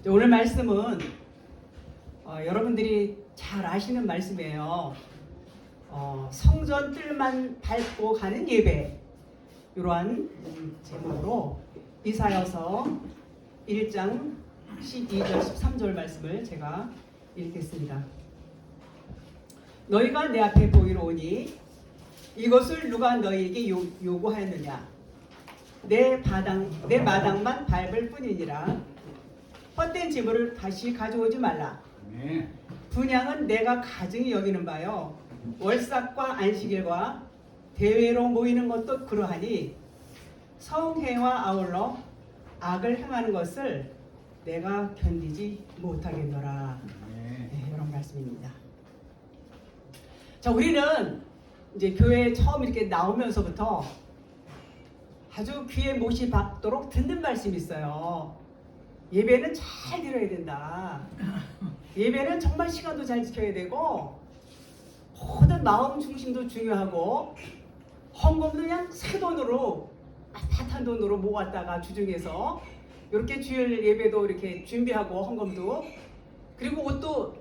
오늘 말씀은 여러분들이 잘 아시는 말씀이에요. 성전 뜰만 밟고 가는 예배, 이러한 제목으로 이사야서 1장 12절 13절 말씀을 제가 읽겠습니다. 너희가 내 앞에 보이러 오니 이것을 누가 너희에게 요구하였느냐? 내 마당만 밟을 뿐이니라. 헛된 재물을 다시 가져오지 말라. 분향은 내가 가증히 여기는 바요, 월삭과 안식일과 대회로 모이는 것도 그러하니 성회와 아울러 악을 행하는 것을 내가 견디지 못하겠노라. 네, 이런 말씀입니다. 자, 우리는 이제 교회에 처음 이렇게 나오면서부터 아주 귀에 못이 박도록 듣는 말씀이 있어요. 예배는 잘 드려야 된다. 예배는 정말 시간도 잘 지켜야 되고, 모든 마음 중심도 중요하고, 헌금도 그냥 새 돈으로, 빳빳한 돈으로 모았다가 주중에서 이렇게 주일 예배도 이렇게 준비하고, 헌금도, 그리고 옷도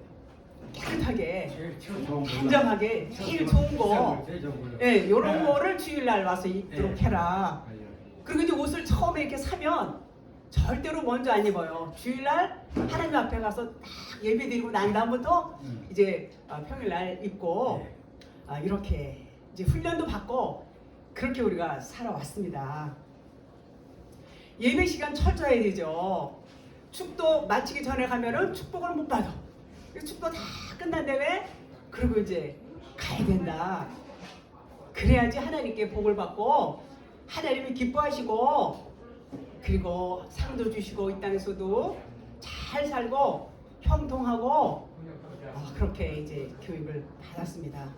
깨끗하게 단정하게 제일 좋은 거, 이런 거를 주일날 와서 입도록 해라. 그리고 이제 옷을 처음에 이렇게 사면 절대로 먼저 안 입어요. 주일날 하나님 앞에 가서 딱 예배 드리고 난 다음부터 이제 평일날 입고, 이렇게 이제 훈련도 받고 그렇게 우리가 살아왔습니다. 예배 시간 철저해야 되죠. 축도 마치기 전에 가면은 축복을 못 받아. 축도 다 끝난 다음에 그리고 이제 가야 된다. 그래야지 하나님께 복을 받고 하나님이 기뻐하시고, 그리고 상도 주시고 이 땅에서도 잘 살고 형통하고, 그렇게 이제 교육을 받았습니다.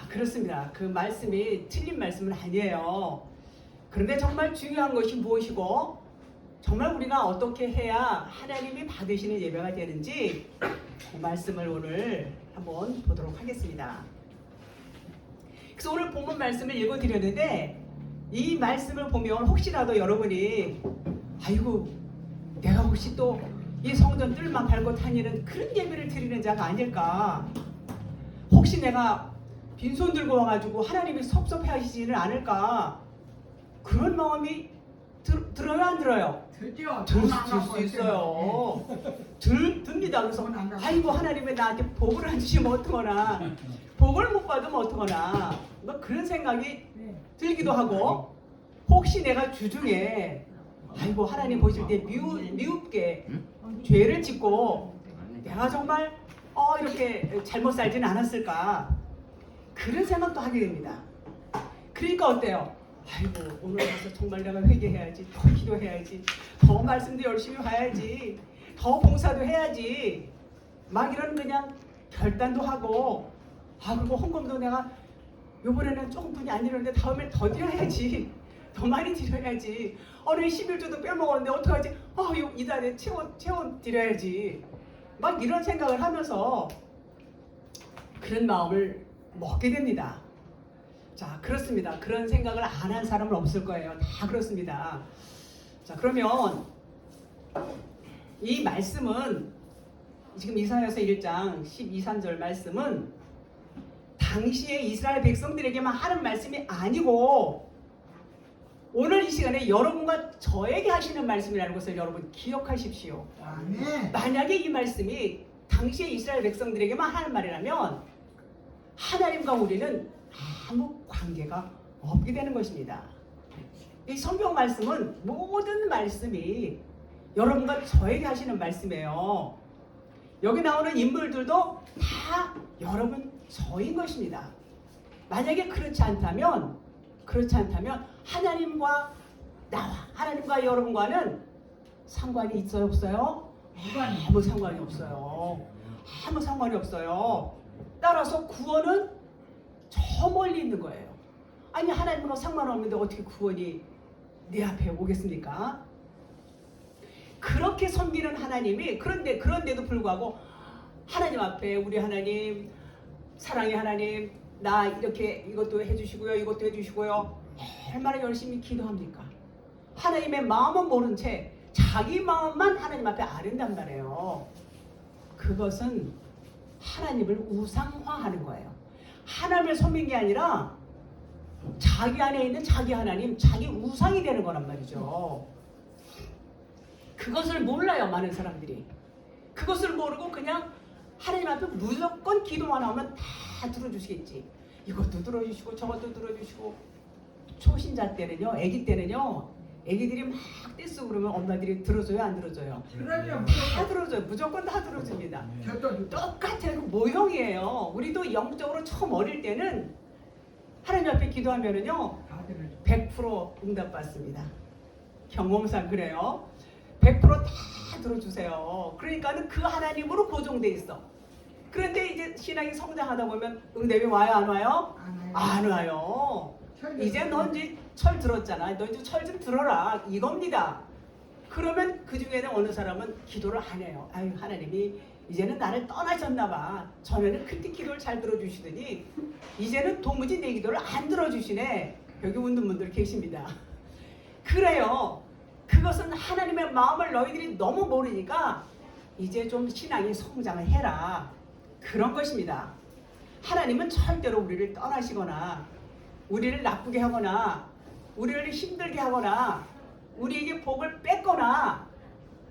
그렇습니다. 그 말씀이 틀린 말씀은 아니에요. 그런데 정말 중요한 것이 무엇이고, 정말 우리가 어떻게 해야 하나님이 받으시는 예배가 되는지 그 말씀을 오늘 한번 보도록 하겠습니다. 그래서 오늘 본문 말씀을 읽어드렸는데, 이 말씀을 보면 혹시라도 여러분이 아이고 내가 혹시 또 이 성전 뜰만 밟고 다니는 그런 예배를 드리는 자가 아닐까, 혹시 내가 빈손 들고 와가지고 하나님이 섭섭해 하시지는 않을까, 그런 마음이 들어요 안 들어요? 들 수 있어요. 듭니다. 그래서 아이고 하나님이 나한테 복을 안 주시면 어떡하나, 복을 못 받으면 어떡하나, 뭐 그런 생각이 들기도 하고, 혹시 내가 주중에 아이고 하나님 보실 때 미흡게 죄를 짓고 내가 정말 이렇게 잘못 살지는 않았을까, 그런 생각도 하게 됩니다. 그러니까 어때요? 아이고 오늘 가서 정말 내가 회개해야지, 더 기도해야지, 더 말씀도 열심히 봐야지, 더 봉사도 해야지, 막 이런 그냥 결단도 하고, 그리고 헌금도 내가 요번에는 조금뿐이 안 드렸는데 다음에 더 드려야지, 더 많이 드려야지, 오늘 11조도 빼먹었는데 어떡하지, 이달에 채원 드려야지, 막 이런 생각을 하면서 그런 마음을 먹게 됩니다. 자, 그렇습니다. 그런 생각을 안 한 사람은 없을 거예요. 다 그렇습니다. 자, 그러면 이 말씀은 지금 이사야서 1장 12, 13절 말씀은 당시에 이스라엘 백성들에게만 하는 말씀이 아니고, 오늘 이 시간에 여러분과 저에게 하시는 말씀이라는 것을 여러분 기억하십시오. 만약에 이 말씀이 당시에 이스라엘 백성들에게만 하는 말이라면 하나님과 우리는 아무 관계가 없게 되는 것입니다. 이 성경 말씀은 모든 말씀이 여러분과 저에게 하시는 말씀이에요. 여기 나오는 인물들도 다 여러분 저인 것입니다. 만약에 그렇지 않다면 하나님과 나와, 하나님과 여러분과는 상관이 있어요 없어요? 아무 상관이 없어요. 아무 상관이 없어요. 따라서 구원은 저 멀리 있는 거예요. 아니 하나님과 상관없는데 어떻게 구원이 내 앞에 오겠습니까? 그렇게 섬기는 하나님이, 그런데도 불구하고 하나님 앞에 우리 하나님, 사랑의 하나님, 나 이렇게 이것도 해주시고요, 이것도 해주시고요, 얼마나 열심히 기도합니까? 하나님의 마음은 모른 채 자기 마음만 하나님 앞에 아른단 말이에요. 그것은 하나님을 우상화하는 거예요. 하나님을 섬긴 게 아니라 자기 안에 있는 자기 하나님, 자기 우상이 되는 거란 말이죠. 그것을 몰라요, 많은 사람들이. 그것을 모르고 그냥 하나님 앞에 무조건 기도만 하면 다 들어주시겠지. 이것도 들어주시고 저것도 들어주시고. 초신자 때는요, 아기 때는요, 아기들이 막 떼쓰고 그러면 엄마들이 들어줘요, 안 들어줘요? 다 들어줘요. 무조건 다 들어줍니다. 똑같아요. 그 모형이에요. 우리도 영적으로 처음 어릴 때는 하나님 앞에 기도하면은요 100% 응답받습니다. 경험상 그래요. 100% 다 들어주세요. 그러니까는 그 하나님으로 고정돼 있어. 그런데 이제 신앙이 성장하다 보면 응답이 와요, 안 와요? 안 와요. 이제 넌 이제 철 들었잖아. 너 이제 철 좀 들어라. 이겁니다. 그러면 그 중에는 어느 사람은 기도를 안 해요. 아유, 하나님이 이제는 나를 떠나셨나 봐. 전에는 그때 기도를 잘 들어주시더니 이제는 도무지 내 기도를 안 들어주시네. 여기 웃는 분들 계십니다. 그래요. 그것은 하나님의 마음을 너희들이 너무 모르니까 이제 좀 신앙이 성장을 해라. 그런 것입니다. 하나님은 절대로 우리를 떠나시거나 우리를 나쁘게 하거나 우리를 힘들게 하거나 우리에게 복을 뺏거나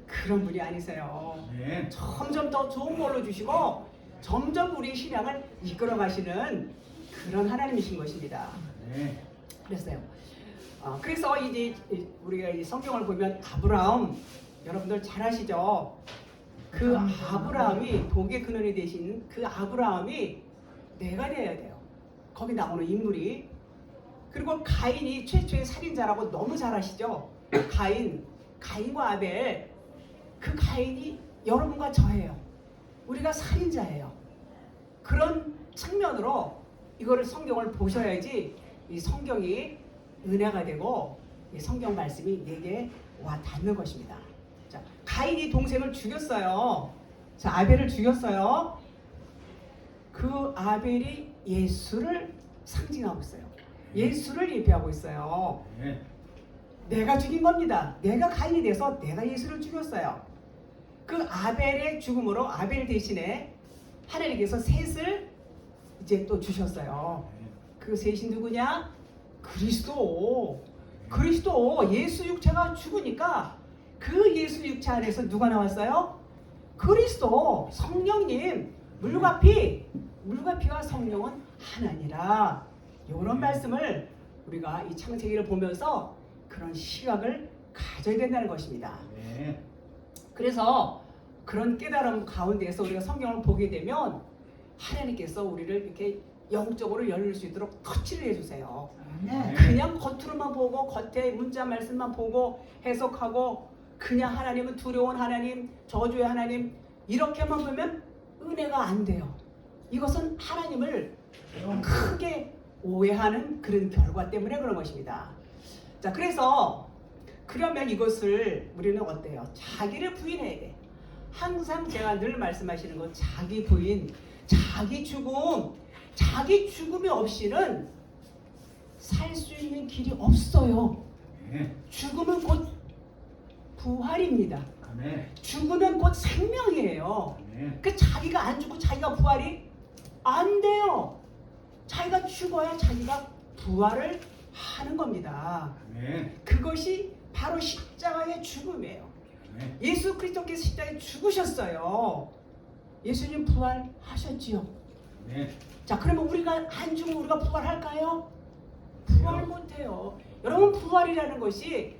그런 분이 아니세요. 네. 점점 더 좋은 걸로 주시고 점점 우리의 신앙을 이끌어 가시는 그런 하나님이신 것입니다. 네. 그랬어요. 그래서 이제 우리가 이 성경을 보면 아브라함 여러분들 잘 아시죠? 그 아브라함이 복의 근원이 되신 그 아브라함이 내가 되어야 돼요. 거기 나오는 인물이. 그리고 가인이 최초의 살인자라고 너무 잘 아시죠? 가인과 아벨. 그 가인이 여러분과 저예요. 우리가 살인자예요. 그런 측면으로 이거를 성경을 보셔야지 이 성경이 은혜가 되고 이 성경 말씀이 내게 와 닿는 것입니다. 자, 가인이 동생을 죽였어요. 자, 아벨을 죽였어요. 그 아벨이 예수를 상징하고 있어요. 예수를 예표하고 있어요. 네. 내가 죽인 겁니다. 내가 가인이 돼서 내가 예수를 죽였어요. 그 아벨의 죽음으로 아벨 대신에 하나님께서 셋을 이제 또 주셨어요. 그 셋이 누구냐? 그리스도. 예수 육체가 죽으니까 그 예수 육체 안에서 누가 나왔어요? 그리스도, 성령님. 물과 피와 성령은 하나니라. 이런 말씀을 우리가 이 창세기를 보면서 그런 시각을 가져야 된다는 것입니다. 네. 그래서 그런 깨달음 가운데에서 우리가 성경을 보게 되면 하나님께서 우리를 이렇게 영적으로 열릴 수 있도록 터치를 해주세요. 네. 그냥 겉으로만 보고 겉에 문자 말씀만 보고 해석하고 그냥 하나님은 두려운 하나님, 저주의 하나님 이렇게만 보면 은혜가 안 돼요. 이것은 하나님을 크게 오해하는 그런 결과 때문에 그런 것입니다. 자, 그래서 그러면 이것을 우리는 어때요? 자기를 부인해야 돼. 항상 제가 늘 말씀하시는 건 자기 부인, 자기 죽음이 없이는 살 수 있는 길이 없어요. 네. 죽음은 곧 부활입니다. 네. 죽으면 곧 생명이에요. 네. 그 자기가 안 죽고 자기가 부활이 안 돼요. 자기가 죽어야 자기가 부활을 하는 겁니다. 네. 그것이 바로 십자가의 죽음이에요. 네. 예수 그리스도께서 십자가에 죽으셨어요. 예수님 부활하셨지요. 네. 자, 그러면 우리가 안 죽으면 우리가 부활할까요? 부활 못해요. 여러분, 부활이라는 것이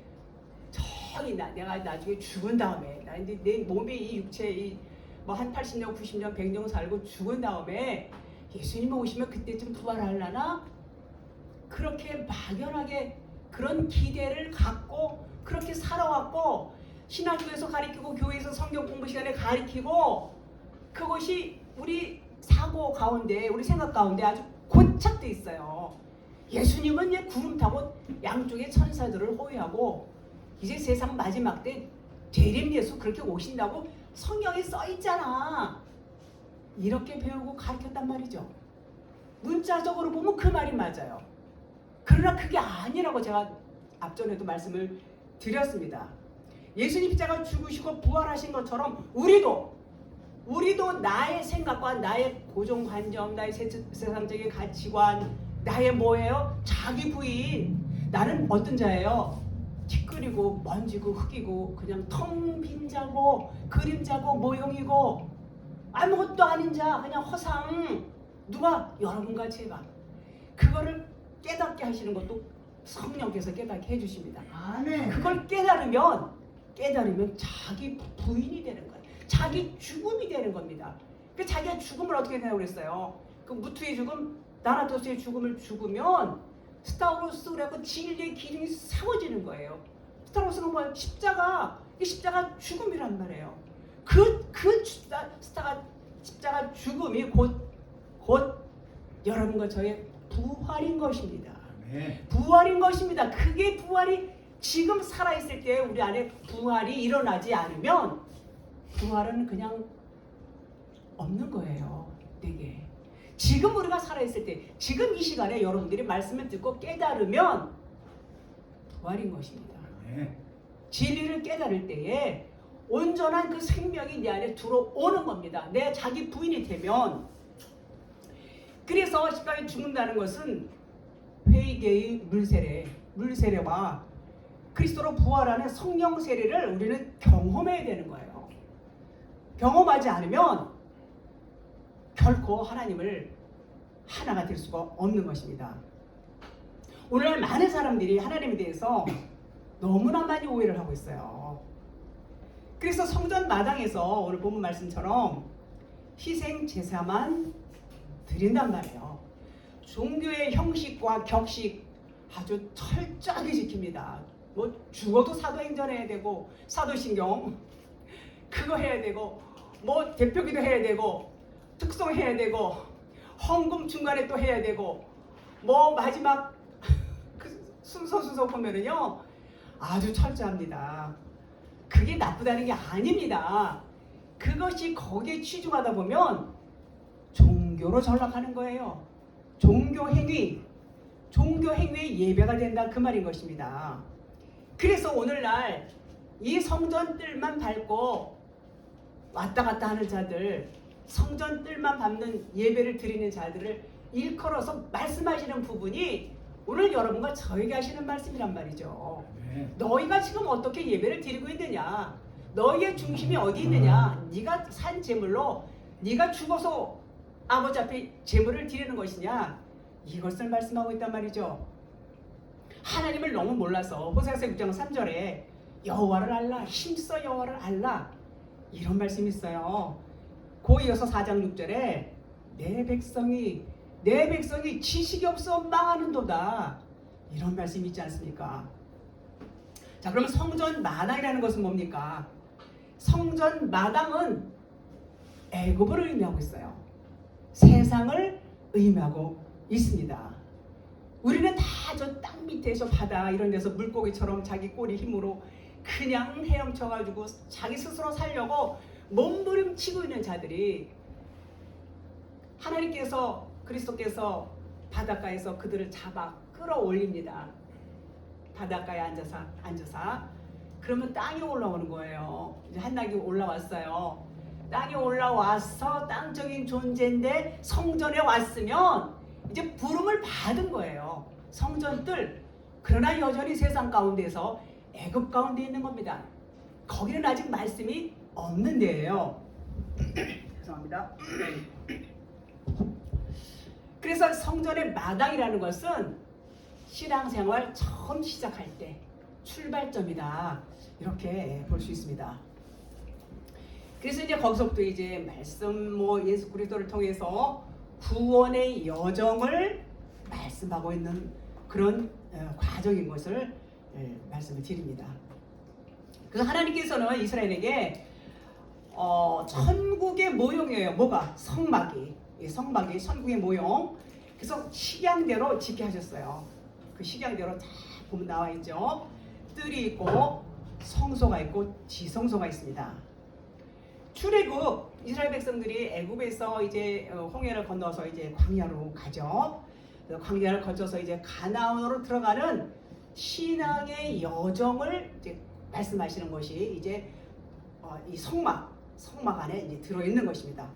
저기 내가 나중에 죽은 다음에 나 이제 내 몸이 이 육체 뭐 한 80년, 90년, 100년 살고 죽은 다음에 예수님이 오시면 그때쯤 부활하려나? 그렇게 막연하게 그런 기대를 갖고 그렇게 살아왔고 신학교에서 가르치고 교회에서 성경 공부 시간에 가르치고 그것이 우리 사고 가운데 우리 생각 가운데 아주 고착돼 있어요. 예수님은 이제 구름 타고 양쪽에 천사들을 호위하고 이제 세상 마지막 때 재림 예수 그렇게 오신다고 성경에 써 있잖아. 이렇게 배우고 가르쳤단 말이죠. 문자적으로 보면 그 말이 맞아요. 그러나 그게 아니라고 제가 앞전에도 말씀을 드렸습니다. 예수님 십자가 죽으시고 부활하신 것처럼 우리도 나의 생각과 나의 고정관념, 나의 세상적인 가치관, 나의 뭐예요? 자기 부인. 나는 어떤 자예요? 티끌이고 먼지고 흙이고 그냥 텅 빈 자고 그림자고 모형이고 아무것도 아닌 자, 그냥 허상. 누가? 여러분과 제가. 그거를 깨닫게 하시는 것도 성령께서 깨닫게 해주십니다. 아멘. 그걸 깨달으면 자기 부인이 되는 거예요. 자기 죽음이 되는 겁니다. 그 자기가 죽음을 어떻게 되냐고 그랬어요. 그 무투의 죽음, 나라토스의 죽음을 죽으면 스타우로스라고 진리의 기둥이 세워지는 거예요. 스타우로스는 뭐예요? 십자가 죽음이란 말이에요. 십자가 죽음이 곧 여러분과 저의 부활인 것입니다. 아멘. 부활인 것입니다. 그게 부활이 지금 살아있을 때 우리 안에 부활이 일어나지 않으면 부활은 그냥 없는 거예요. 내게. 지금 우리가 살아있을 때, 지금 이 시간에 여러분들이 말씀을 듣고 깨달으면 부활인 것입니다. 아멘. 진리를 깨달을 때에 온전한 그 생명이 내 안에 들어오는 겁니다. 내 자기 부인이 되면. 그래서 십자가에 죽는다는 것은 회개의 물세례와 그리스도로 부활하는 성령 세례를 우리는 경험해야 되는 거예요. 경험하지 않으면 결코 하나님을 하나가 될 수가 없는 것입니다. 오늘날 많은 사람들이 하나님에 대해서 너무나 많이 오해를 하고 있어요. 그래서 성전 마당에서 오늘 본문 말씀처럼 희생 제사만 드린단 말이에요. 종교의 형식과 격식 아주 철저하게 지킵니다. 뭐 죽어도 사도행전 해야 되고 사도신경 그거 해야 되고 뭐 대표기도 해야 되고 특송해야 되고 헌금 중간에 또 해야 되고 뭐 마지막 그 순서 보면은요 아주 철저합니다. 그게 나쁘다는 게 아닙니다. 그것이 거기에 치중하다 보면 종교로 전락하는 거예요. 종교 행위의 예배가 된다 그 말인 것입니다. 그래서 오늘날 이 성전뜰만 밟고 왔다 갔다 하는 자들, 성전뜰만 밟는 예배를 드리는 자들을 일컬어서 말씀하시는 부분이 오늘 여러분과 저에게 하시는 말씀이란 말이죠. 너희가 지금 어떻게 예배를 드리고 있느냐, 너희의 중심이 어디 있느냐, 네가 산 제물로 네가 죽어서 아버지 앞에 제물을 드리는 것이냐, 이것을 말씀하고 있단 말이죠. 하나님을 너무 몰라서 호세아서 6장 3절에 여호와를 알라, 힘써 여호와를 알라, 이런 말씀이 있어요. 고 이어서 4장 6절에 내 백성이 지식이 없어 망하는도다, 이런 말씀이 있지 않습니까? 자, 그러면 성전 마당이라는 것은 뭡니까? 성전 마당은 애굽을 의미하고 있어요. 세상을 의미하고 있습니다. 우리는 다 저 땅 밑에서 바다 이런 데서 물고기처럼 자기 꼬리 힘으로 그냥 헤엄쳐가지고 자기 스스로 살려고 몸부림치고 있는 자들이, 하나님께서 그리스도께서 바닷가에서 그들을 잡아 끌어올립니다. 바닷가에 앉아서 그러면 땅이 올라오는 거예요. 이제 한낙이 올라왔어요. 땅에 올라와서 땅적인 존재인데 성전에 왔으면 이제 부름을 받은 거예요. 성전뜰. 그러나 여전히 세상 가운데서 애굽 가운데 있는 겁니다. 거기는 아직 말씀이 없는 데예요. 죄송합니다. 그래서 성전의 마당이라는 것은 신앙생활 처음 시작할 때 출발점이다, 이렇게 볼 수 있습니다. 그래서 이제 거기서부터 이제 말씀 예수 그리스도를 통해서 구원의 여정을 말씀하고 있는 그런 과정인 것을 말씀을 드립니다. 그래서 하나님께서는 이스라엘에게 천국의 모형이에요. 뭐가? 성막이 천국의 모형. 그래서 식양대로 짓게 하셨어요. 그 식양대로 다 보면 나와 있죠. 뜰이 있고 성소가 있고 지성소가 있습니다. 출애굽, 이스라엘 백성들이 애굽에서 이제 홍해를 건너서 이제 광야로 가죠. 광야를 거쳐서 이제 가나안으로 들어가는 신앙의 여정을 이제 말씀하시는 것이 이제 이 성막 안에 이제 들어있는 것입니다.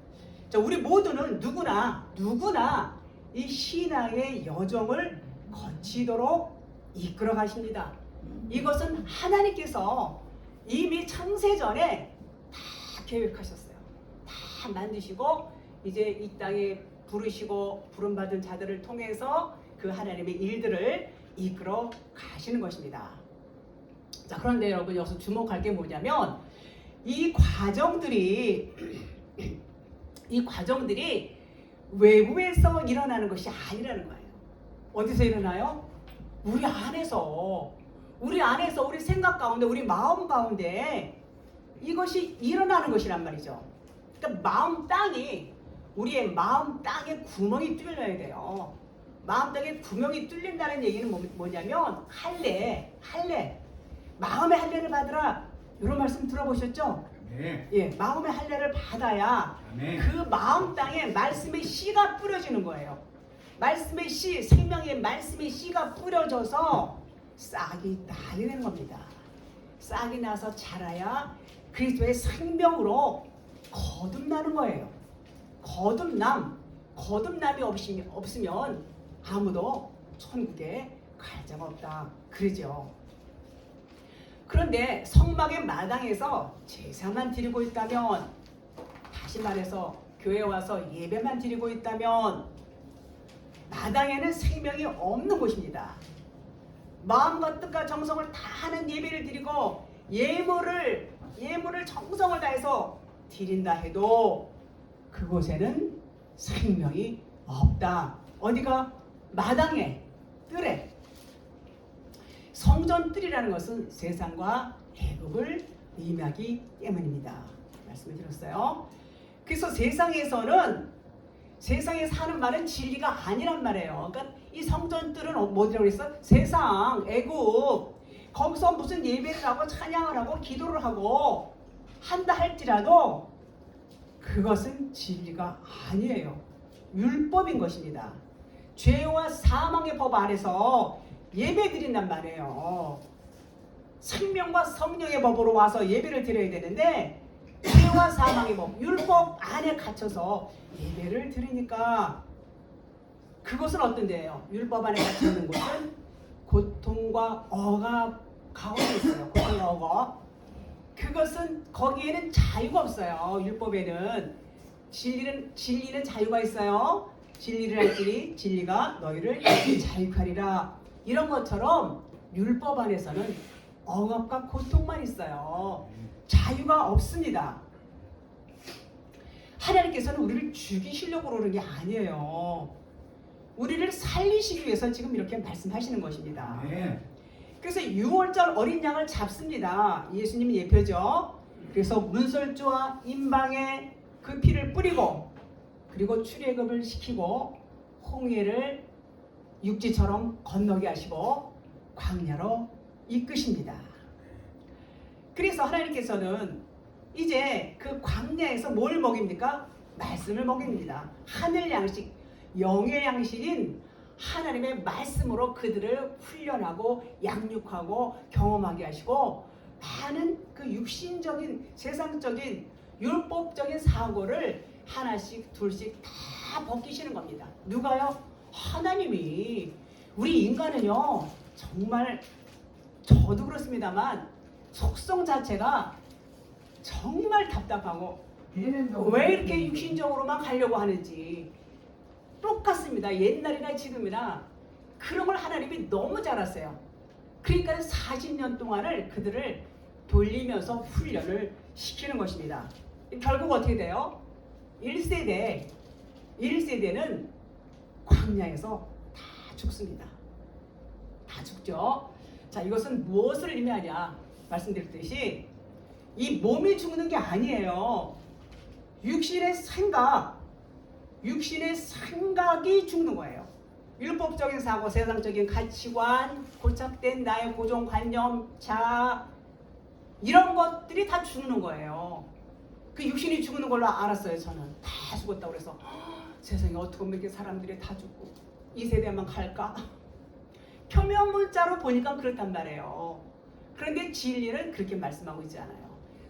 자, 우리 모두는 누구나 이 신앙의 여정을 거치도록 이끌어 가십니다. 이것은 하나님께서 이미 창세전에 다 계획하셨어요. 다 만드시고 이제 이 땅에 부르시고 부름받은 자들을 통해서 그 하나님의 일들을 이끌어 가시는 것입니다. 자, 그런데 여러분 여기서 주목할 게 뭐냐면 이 과정들이 외부에서 일어나는 것이 아니라는 거예요. 어디서 일어나요? 우리 안에서 우리 생각 가운데, 우리 마음 가운데 이것이 일어나는 것이란 말이죠. 그러니까 우리의 마음 땅에 구멍이 뚫려야 돼요. 마음 땅에 구멍이 뚫린다는 얘기는 뭐냐면 할례, 마음의 할례를 받으라, 이런 말씀 들어보셨죠? 네. 예, 마음의 할례를 받아야 아멘. 그 마음 땅에 말씀의 씨가 뿌려지는 거예요. 말씀의 씨, 생명의 말씀의 씨가 뿌려져서 싹이 나게 되는 겁니다. 싹이 나서 자라야 그리스도의 생명으로 거듭나는 거예요. 거듭남이 없으면 아무도 천국에 갈 자가 없다, 그러죠. 그런데 성막의 마당에서 제사만 드리고 있다면, 다시 말해서 교회 와서 예배만 드리고 있다면 마당에는 생명이 없는 곳입니다. 마음과 뜻과 정성을 다하는 예배를 드리고 예물을 정성을 다해서 드린다 해도 그곳에는 생명이 없다. 어디가? 마당에, 뜰에. 성전 뜰이라는 것은 세상과 애국을 의미하기 때문입니다. 말씀을 드렸어요. 그래서 세상에 사는 말은 진리가 아니란 말이에요. 그러니까 이 성전 뜰은 뭐라고 그랬어? 세상, 애국. 거기서 무슨 예배를 하고 찬양을 하고 기도를 하고 한다 할지라도 그것은 진리가 아니에요. 율법인 것입니다. 죄와 사망의 법 아래서 예배 드린단 말이에요. 생명과 성령의 법으로 와서 예배를 드려야 되는데 죄와 사망의 법, 율법 안에 갇혀서 예배를 드리니까 그것은 어떤 데예요? 율법 안에 갇혀 있는 곳은 고통과 어가 가운데 있어요. 고통과 어가. 그것은 거기에는 자유가 없어요. 율법에는 진리는 자유가 있어요. 진리를 할지니 진리가 너희를 자유하리라. 이런 것처럼 율법 안에서는 억압과 고통만 있어요. 자유가 없습니다. 하나님께서는 우리를 죽이시려고 그러는 게 아니에요. 우리를 살리시기 위해서 지금 이렇게 말씀하시는 것입니다. 네. 그래서 6월절 어린 양을 잡습니다. 예수님이 예표죠. 그래서 문설주와 임방에 그 피를 뿌리고 그리고 출애굽을 시키고 홍해를 육지처럼 건너게 하시고 광야로 이끄십니다. 그래서 하나님께서는 이제 그 광야에서 뭘 먹입니까? 말씀을 먹입니다. 하늘 양식, 영의 양식인 하나님의 말씀으로 그들을 훈련하고 양육하고 경험하게 하시고 많은 그 육신적인 세상적인 율법적인 사고를 하나씩 둘씩 다 벗기시는 겁니다. 누가요? 하나님이. 우리 인간은요 정말 저도 그렇습니다만 속성 자체가 정말 답답하고 왜 이렇게 육신적으로만 가려고 하는지 똑같습니다. 옛날이나 지금이나 그런 걸 하나님이 너무 잘 아세요. 그러니까 40년 동안을 그들을 돌리면서 훈련을 시키는 것입니다. 결국 어떻게 돼요? 1세대는 광야에서 다 죽습니다. 다 죽죠. 자, 이것은 무엇을 의미하냐 말씀드렸듯이 이 몸이 죽는 게 아니에요. 육신의 생각이 죽는 거예요. 율법적인 사고, 세상적인 가치관, 고착된 나의 고정관념, 자아, 이런 것들이 다 죽는 거예요. 그 육신이 죽는 걸로 알았어요. 저는 다 죽었다고 그래서 세상에 어떻게 보면 이렇게 사람들이 다 죽고 이 세대만 갈까? 표면 문자로 보니까 그렇단 말이에요. 그런데 진리는 그렇게 말씀하고 있지 않아요.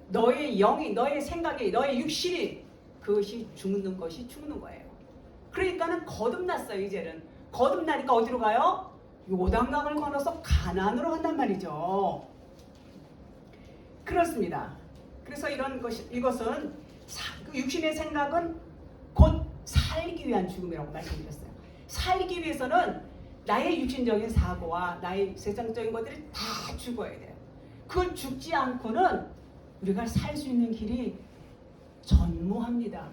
너의 영이, 너의 생각이, 너의 육신이 그것이 죽는 것이 죽는 거예요. 그러니까는 거듭났어요. 이제는 거듭나니까 어디로 가요? 요단강을 건너서 가나안으로 간단 말이죠. 그렇습니다. 그래서 이것은 육신의 생각은 곧 살기 위한 죽음이라고 말씀드렸어요. 살기 위해서는 나의 육신적인 사고와 나의 세상적인 것들이 다 죽어야 돼요. 그걸 죽지 않고는 우리가 살 수 있는 길이 전무합니다.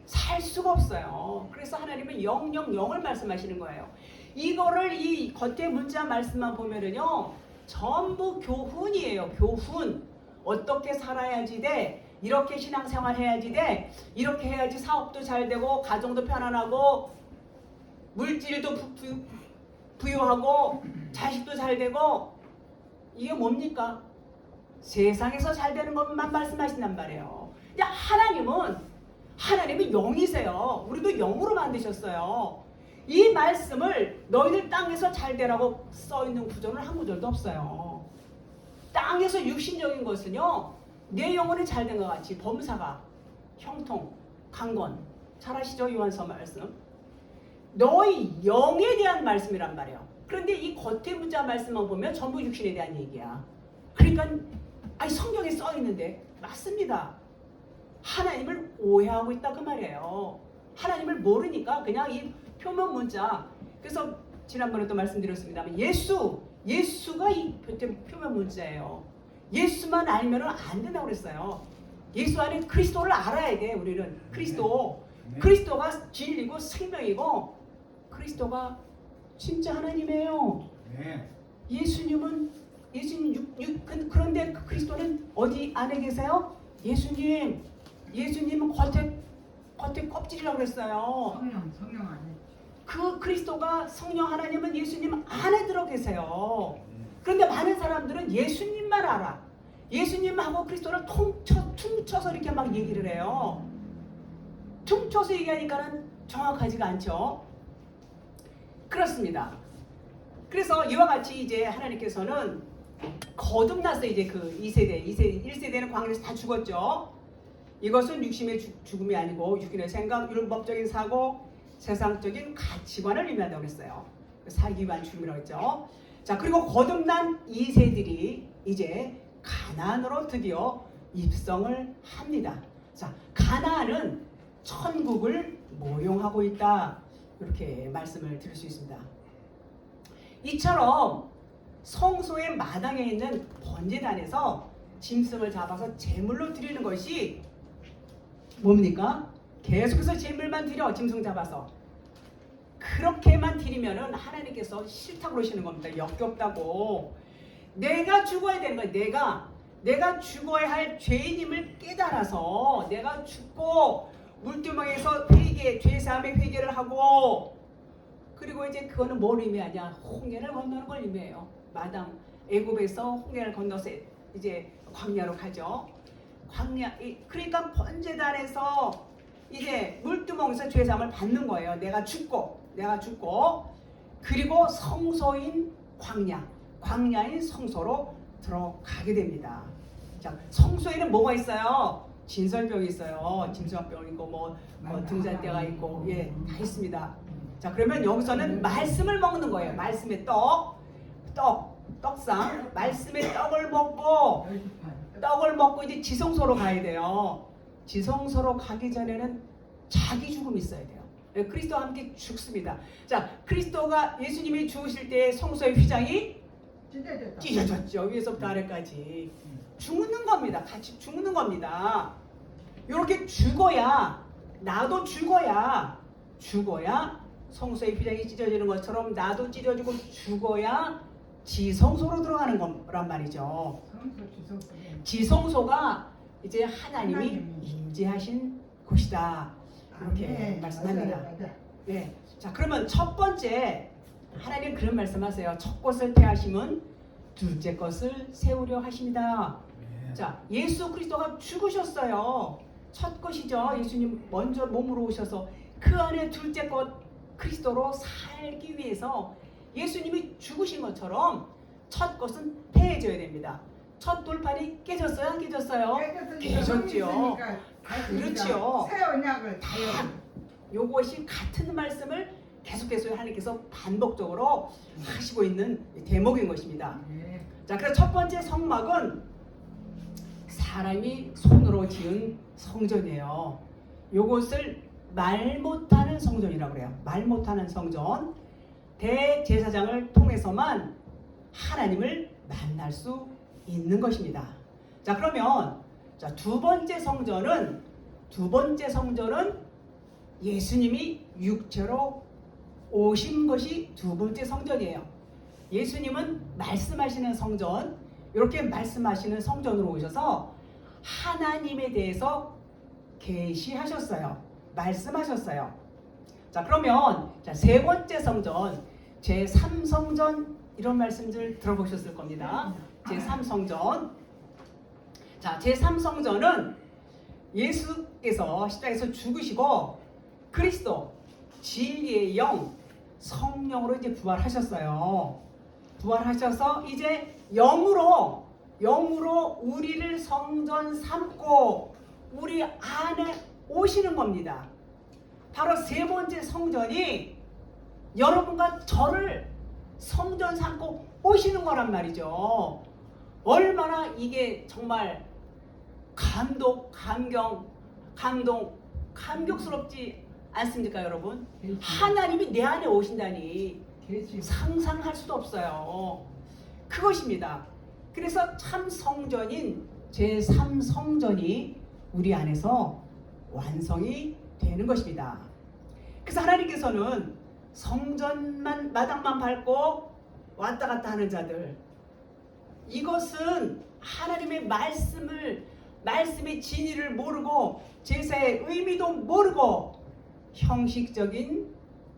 살 수가 없어요. 그래서 하나님은 영을 말씀하시는 거예요. 이거를 이 겉에 문자 말씀만 보면은요, 전부 교훈이에요. 교훈. 어떻게 살아야지 돼? 이렇게 신앙생활 해야지 돼? 이렇게 해야지 사업도 잘 되고 가정도 편안하고 물질도 부유하고 자식도 잘 되고. 이게 뭡니까? 세상에서 잘 되는 것만 말씀하신단 말이에요. 하나님은 영이세요. 우리도 영으로 만드셨어요. 이 말씀을 너희들 땅에서 잘 되라고 써있는 구절은 한 구절도 없어요. 땅에서 육신적인 것은요, 내 영혼이 잘 된 것 같이 범사가, 형통, 강건, 잘 아시죠? 요한서 말씀. 너희 영에 대한 말씀이란 말이에요. 그런데 이 겉에 문자 말씀만 보면 전부 육신에 대한 얘기야. 그러니까 성경에 써있는데 맞습니다. 하나님을 오해하고 있다 그 말이에요. 하나님을 모르니까 그냥 이 표면 문자. 그래서 지난번에도 말씀드렸습니다만 예수가 이 표면 문자예요. 예수만 알면 안 된다고 그랬어요. 예수 안에 그리스도를 알아야 돼. 우리는 그리스도가 진리고 생명이고 그리스도가 진짜 하나님이에요. 예수님 그런데 그리스도는 어디 안에 계세요? 예수님은 겉에 껍질이라고 그랬어요. 성령 안에. 그 그리스도가 성령 하나님은 예수님 안에 들어 계세요. 그런데 많은 사람들은 예수님만 알아. 예수님하고 그리스도를 퉁쳐서 이렇게 막 얘기를 해요. 퉁쳐서 얘기하니까는 정확하지가 않죠. 그렇습니다. 그래서 이와 같이 이제 하나님께서는 거듭났어요. 이제 그 1세대는 광야에서 다 죽었죠. 이것은 육신의 죽음이 아니고 육신의 생각, 율법적인 사고, 세상적인 가치관을 의미한다고 했어요. 살기 위한 죽음이라고 했죠. 자, 그리고 거듭난 2세들이 이제 가나안으로 드디어 입성을 합니다. 자, 가나안은 천국을 모용하고 있다. 이렇게 말씀을 드릴 수 있습니다. 이처럼 성소의 마당에 있는 번제단에서 짐승을 잡아서 제물로 드리는 것이 뭡니까? 계속해서 제물만 드려. 짐승 잡아서 그렇게만 드리면은 하나님께서 싫다고 그러시는 겁니다. 역겹다고. 내가 죽어야 되는 거예요. 내가 죽어야 할 죄인임을 깨달아서 내가 죽고 물두멍에서 죄사함의 회개를 하고, 그리고 이제 그거는 뭘 의미하냐? 홍해를 건너는 걸 의미해요. 마당 애굽에서 홍해를 건너서 이제 광야로 가죠. 그러니까 번제단에서 이제 물두멍에서 죄사함을 받는 거예요. 내가 죽고 그리고 성소인 광야인 성소로 들어가게 됩니다. 자, 성소에는 뭐가 있어요? 진설병이 있어요. 진설병 있고 등잔대가 있고 다 있습니다. 자, 그러면 여기서는 말씀을 먹는 거예요. 말씀의 떡상 말씀의 떡을 먹고 이제 지성소로 가야 돼요. 지성소로 가기 전에는 자기 죽음이 있어야 돼요. 그리스도와 함께 죽습니다. 자, 예수님이 죽으실 때 성소의 휘장이 찢어졌죠. 위에서부터 아래까지 죽는 겁니다. 같이 죽는 겁니다. 이렇게 죽어야 나도 죽어야 성소의 휘장이 찢어지는 것처럼 나도 찢어지고 죽어야 지성소로 들어가는 거란 말이죠. 지성소가 이제 하나님이 임재하신 곳이다. 이렇게 말씀합니다. 네. 자, 그러면 첫 번째 하나님 그런 말씀하세요. 첫 것을 패하심은 둘째 것을 세우려 하십니다. 자, 예수 그리스도가 죽으셨어요. 첫 것이죠. 예수님 먼저 몸으로 오셔서 그 안에 둘째 것 그리스도로 살기 위해서 예수님이 죽으신 것처럼 첫 것은 폐해져야 됩니다. 첫 돌판이 깨졌어요? 안 깨졌어요? 깨졌지요. 그렇지요. 새 언약을 다요. 요것이 같은 말씀을 계속해서 하나님께서 반복적으로 하시고 있는 대목인 것입니다. 네. 자, 그래서 첫 번째 성막은 사람이 손으로 지은 성전이에요. 요것을 말 못하는 성전이라고 그래요. 말 못하는 성전. 대제사장을 통해서만 하나님을 만날 수 있는 것입니다. 자, 그러면 자, 두 번째 성전은 예수님이 육체로 오신 것이 두 번째 성전이에요. 예수님은 말씀하시는 성전, 이렇게 말씀하시는 성전으로 오셔서 하나님에 대해서 계시하셨어요. 말씀하셨어요. 자, 그러면 자, 세 번째 성전, 제3성전 이런 말씀들 들어보셨을 겁니다. 제3성전. 자, 제3성전은 예수께서 십자가에서 죽으시고 그리스도 진리의 영 성령으로 이제 부활하셨어요. 부활하셔서 이제 영으로 우리를 성전 삼고 우리 안에 오시는 겁니다. 바로 세 번째 성전이 여러분과 저를 성전 삼고 오시는 거란 말이죠. 얼마나 이게 정말 감격스럽지 않습니까, 여러분? 하나님이 내 안에 오신다니 상상할 수도 없어요. 그것입니다. 그래서 참 성전인 제3성전이 우리 안에서 완성이 되는 것입니다. 그래서 하나님께서는 성전만 마당만 밟고 왔다 갔다 하는 자들, 이것은 하나님의 말씀의 진리를 모르고 제사의 의미도 모르고 형식적인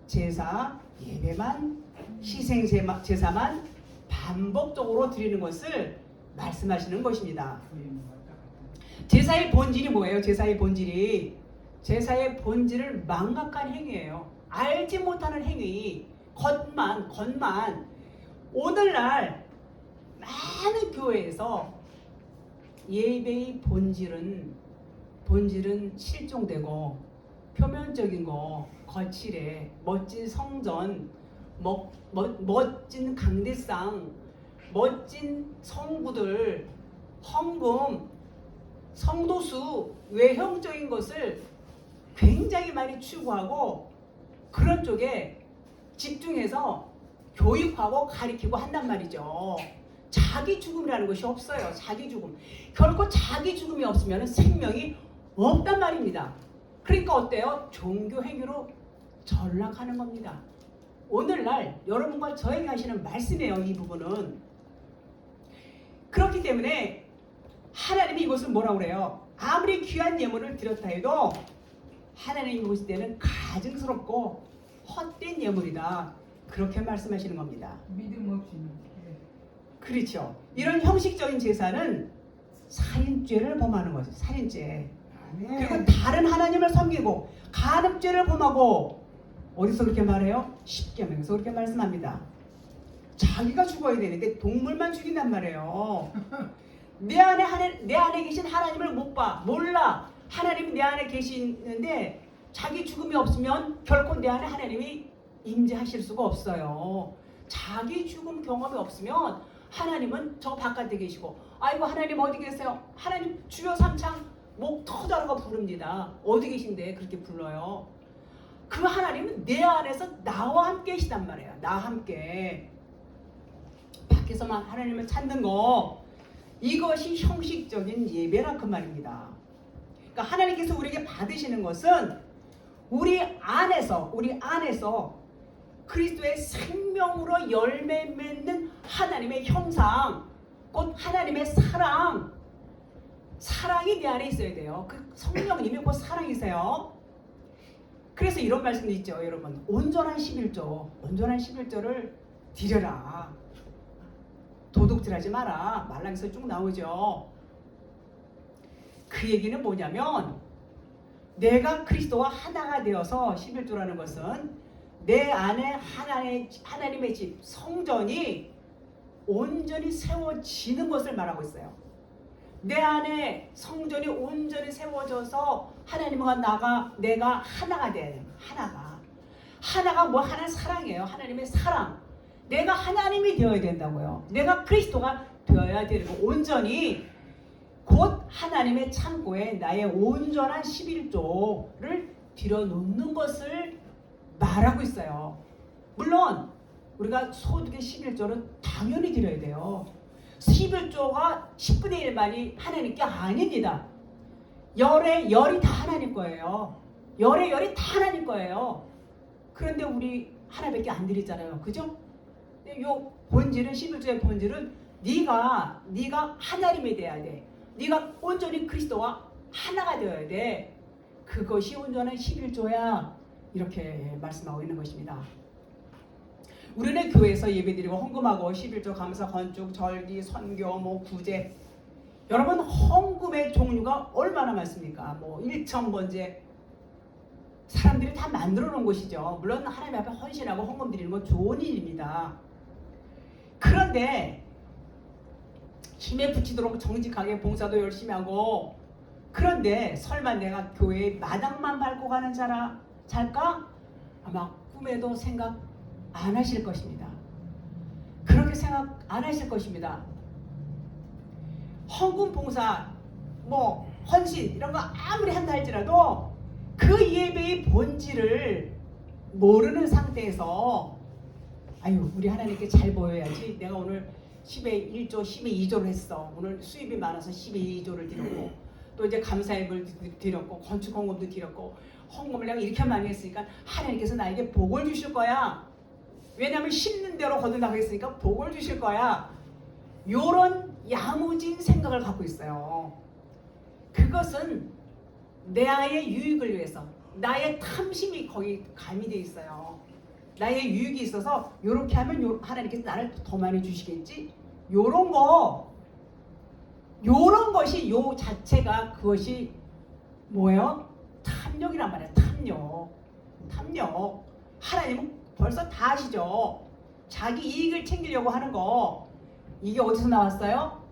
제사 예배만 희생 제사만 반복적으로 드리는 것을 말씀하시는 것입니다. 제사의 본질이 뭐예요? 제사의 본질을 망각한 행위예요. 알지 못하는 행위, 겉만. 오늘날 많은 교회에서 예배의 본질은 실종되고 표면적인 거, 거칠해, 멋진 성전, 멋진 강대상, 멋진 성구들, 헌금, 성도수, 외형적인 것을 굉장히 많이 추구하고 그런 쪽에 집중해서 교육하고 가르치고 한단 말이죠. 자기 죽음이라는 것이 없어요. 자기 죽음. 결코 자기 죽음이 없으면 생명이 없단 말입니다. 그러니까 어때요? 종교 행위로 전락하는 겁니다. 오늘날 여러분과 저에게 하시는 말씀이에요. 이 부분은. 그렇기 때문에 하나님이 이것을 뭐라고 그래요? 아무리 귀한 예물을 드렸다 해도 하나님이 보실 때는 가증스럽고 헛된 예물이다. 그렇게 말씀하시는 겁니다. 믿음 없이. 그렇죠. 이런 형식적인 제사는 살인죄를 범하는 거죠. 살인죄. 그리고 다른 하나님을 섬기고 간음죄를 범하고 어디서 그렇게 말해요? 십계명에서 그렇게 말씀합니다. 자기가 죽어야 되는데 동물만 죽인단 말이에요. 내 안에 계신 하나님을 못 봐, 몰라. 하나님 내 안에 계시는데 자기 죽음이 없으면 결코 내 안에 하나님이 임재하실 수가 없어요. 자기 죽음 경험이 없으면 하나님은 저 바깥에 계시고, 아이고 하나님 어디 계세요? 하나님 주여 삼창 목 터져라고 부릅니다. 어디 계신데 그렇게 불러요. 그 하나님은 내 안에서 나와 함께 계시단 말이에요. 나와 함께. 밖에서만 하나님을 찾는 거, 이것이 형식적인 예배라 그 말입니다. 그러니까 하나님께서 우리에게 받으시는 것은 우리 안에서 그리스도의 생명으로 열매 맺는 하나님의 형상, 곧 하나님의 사랑이 내 안에 있어야 돼요. 그 성령님이 곧 사랑이세요. 그래서 이런 말씀도 있죠, 여러분. 온전한 11조를 드려라. 도둑질하지 마라. 말랑에서 쭉 나오죠. 그 얘기는 뭐냐면 내가 그리스도와 하나가 되어서 11조라는 것은 내 안에 하나님의 집, 성전이 온전히 세워지는 것을 말하고 있어요. 내 안에 성전이 온전히 세워져서 하나님과 내가 하나가 돼야 돼요. 하나가 뭐 하나는 사랑이에요. 하나님의 사랑. 내가 하나님이 되어야 된다고요. 내가 그리스도가 되어야 되고 온전히 곧 하나님의 창고에 나의 온전한 11조를 들여놓는 것을 말하고 있어요. 물론 우리가 소득의 11조는 당연히 드려야 돼요. 11조가 10분의 1만이 하나님께 아닙니다. 열의 열이 다 하나님 거예요. 열의 열이 다 하나님 거예요. 그런데 우리 하나밖에 안 드리잖아요. 그죠? 요 본질은 11조의 본질은 네가 하나님이 돼야 돼. 네가 온전히 그리스도와 하나가 되어야 돼. 그것이 온전한 11조야. 이렇게 말씀하고 있는 것입니다. 우리는 교회에서 예배드리고 헌금하고 11조 감사, 건축, 절기, 선교, 구제. 여러분 헌금의 종류가 얼마나 많습니까? 1,000번째 사람들이 다 만들어 놓은 것이죠. 물론 하나님 앞에 헌신하고 헌금 드리는 건 좋은 일입니다. 그런데 힘에 부치도록 정직하게 봉사도 열심히 하고, 그런데 설마 내가 교회에 마당만 밟고 가는 잘까? 아마 꿈에도 생각 안 하실 것입니다. 그렇게 생각 안 하실 것입니다. 헌금 봉사, 헌신 이런 거 아무리 한다 할지라도 그 예배의 본질을 모르는 상태에서 우리 하나님께 잘 보여야지. 내가 오늘 10의 1조, 10의 2조를 했어. 오늘 수입이 많아서 10의 2조를 드렸고, 또 이제 감사예배를 드렸고, 건축 헌금도 드렸고, 헌금을 내가 이렇게 많이 했으니까 하나님께서 나에게 복을 주실 거야. 왜냐하면 심는 대로 거둔다고 했으니까 복을 주실 거야. 요런 야무진 생각을 갖고 있어요. 그것은 나의 유익을 위해서, 나의 탐심이 거기 가미되어 있어요. 나의 유익이 있어서 요렇게 하면 하나님께서 나를 더 많이 주시겠지? 요런 것이 요 자체가 그것이 뭐예요? 탐욕이란 말이에요. 탐욕. 하나님은 벌써 다 아시죠? 자기 이익을 챙기려고 하는 거. 이게 어디서 나왔어요?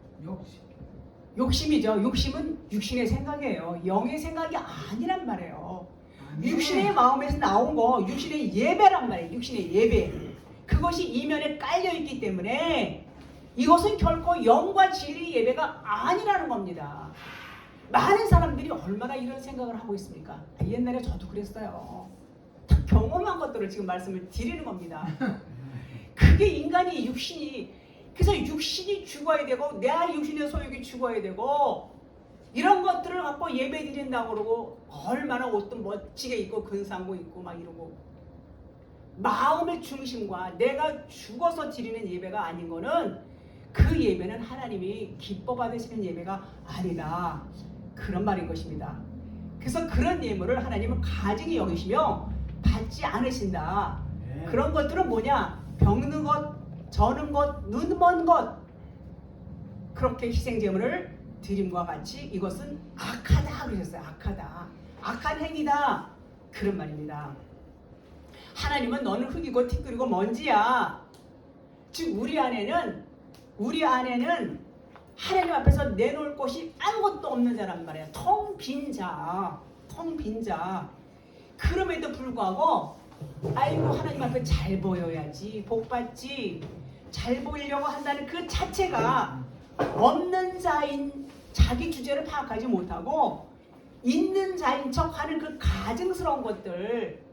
욕심이죠. 욕심은 육신의 생각이에요. 영의 생각이 아니란 말이에요. 육신의 마음에서 나온 거, 육신의 예배란 말이에요. 육신의 예배. 그것이 이면에 깔려있기 때문에 이것은 결코 영과 진리 예배가 아니라는 겁니다. 많은 사람들이 얼마나 이런 생각을 하고 있습니까? 옛날에 저도 그랬어요. 다 경험한 것들을 지금 말씀을 드리는 겁니다. 그게 인간이 그래서 육신이 죽어야 되고 내 육신의 소욕이 죽어야 되고 이런 것들을 갖고 예배 드린다고 그러고 얼마나 옷도 멋지게 입고 근상고 입고 막 이러고 마음의 중심과 내가 죽어서 드리는 예배가 아닌 거는 그 예배는 하나님이 기뻐 받으시는 예배가 아니다. 그런 말인 것입니다. 그래서 그런 예물을 하나님은 가증히 여기시며 받지 않으신다. 그런 것들은 뭐냐? 병든 것, 저는 것, 눈 먼 것, 그렇게 희생제물을 드림과 같이 이것은 악하다 그러셨어요. 악한 행위다 그런 말입니다. 하나님은 너는 흙이고 티끌이고 먼지야. 즉 우리 안에는 하나님 앞에서 내놓을 것이 아무것도 없는 자란 말이야. 텅 빈 자. 그럼에도 불구하고 하나님 앞에 잘 보여야지, 복 받지, 잘 보이려고 한다는 그 자체가 없는 자인 자기 주제를 파악하지 못하고 있는 자인 척하는 그 가증스러운 것들.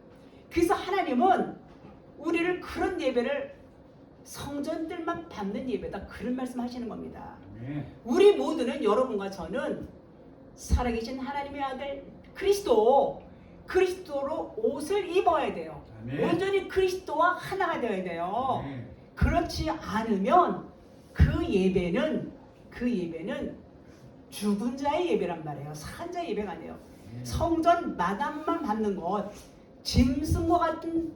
그래서 하나님은 우리를 그런 예배를 성전들만 받는 예배다 그런 말씀하시는 겁니다. 우리 모두는, 여러분과 저는 살아계신 하나님의 아들 그리스도로 옷을 입어야 돼요. 온전히 그리스도와 하나가 되어야 돼요. 그렇지 않으면 그 예배는 죽은 자의 예배란 말이에요. 산 자의 예배가 아니에요. 성전 마당만 받는 것, 짐승과 같은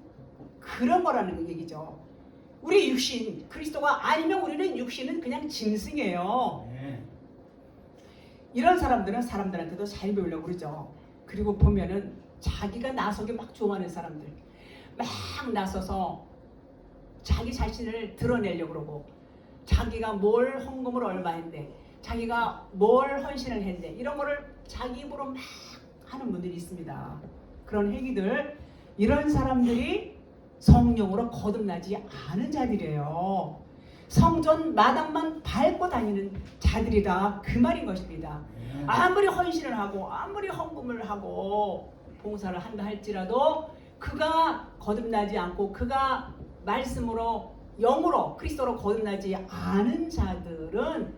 그런 거라는 얘기죠. 우리 육신, 그리스도가 아니면 우리는 육신은 그냥 짐승이에요. 이런 사람들은 사람들한테도 잘 배우려고 그러죠. 그리고 보면은 자기가 나서기 막 좋아하는 사람들 막 나서서 자기 자신을 드러내려고 그러고 자기가 뭘 헌금을 얼마 했네, 자기가 뭘 헌신을 했네, 이런 거를 자기 입으로 막 하는 분들이 있습니다. 그런 행위들, 이런 사람들이 성령으로 거듭나지 않은 자들이에요. 성전 마당만 밟고 다니는 자들이다, 그 말인 것입니다. 아무리 헌신을 하고 아무리 헌금을 하고 봉사를 한다 할지라도 그가 거듭나지 않고 그가 말씀으로 영으로 그리스도로 거듭나지 않은 자들은